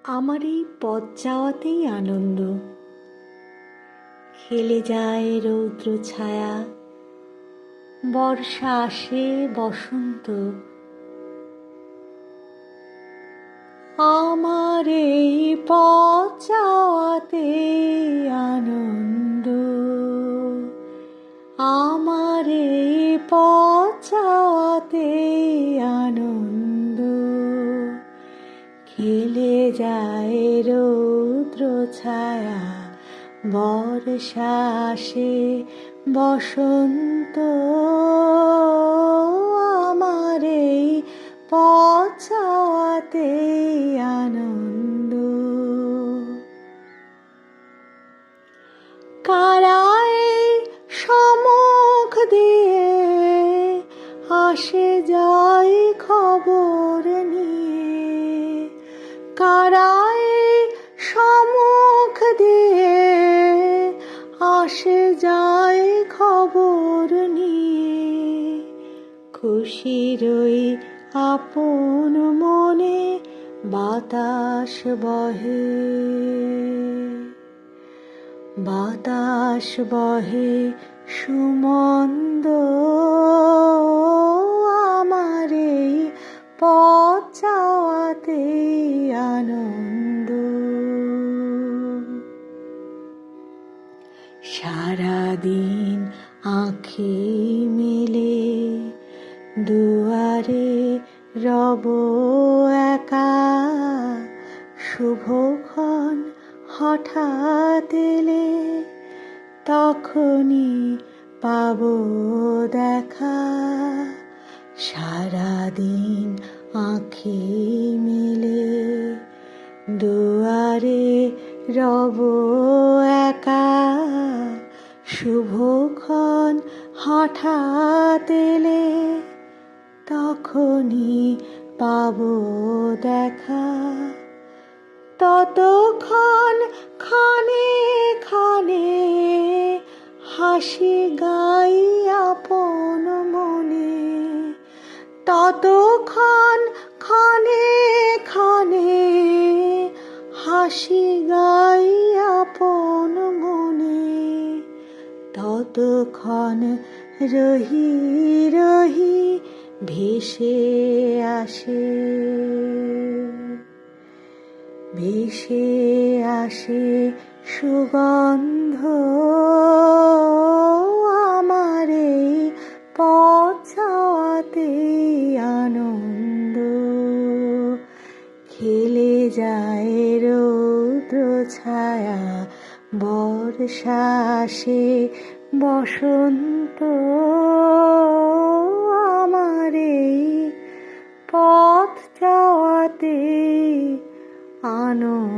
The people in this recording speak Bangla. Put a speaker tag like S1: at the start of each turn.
S1: আমার এই পথ যাওয়াতেই আনন্দ। খেলে যায় রৌদ্র ছায়া, বর্ষা আসে বসন্ত। আমার এই পথ যাওয়াতে আনন্দ, আমার এই পথ যাওয়াতে আনন্দ। খেলে যায় রৌদ্র ছায়া, বর্ষা আসে বসন্ত। আমার এই পথ যাওয়াতে আনন্দ। কারা এই সম্মুখ দিয়ে আসে যায় খবর নিয়ে, কারা এই সম্মুখ দিয়ে আসে যায় খবর নিয়ে। খুশির ওই আপন মনে বাতাস বহে, বাতাস বহে সুমন্দ। আমার এই পথ যাওয়াতে আনন্দ। সারাদিন আঁখি মেলে দুয়ারে রব একা, শুভক্ষণ হঠাৎ এলে তখনই পাব দেখা। সারাদিন আঁখি মেলে দুয়ারে রব একা, শুভক্ষণ হঠাৎ এলে তখনই পাব দেখা। ততক্ষণ খানে খানে হাসি গাই আপন মনে, ততক্ষণ খানে খানে হাসি গাই আপন মনে। ততক্ষণ রহি রহি ভেসে আসে, ভেসে আসে সুগন্ধ। আমার এই পথ যাওয়াতে আনন্দ। খেলে যায় রৌদ্র ছায়া, বর্ষা আসে বসন্ত। আমার এই পথ যাওয়াতে আনন্দ।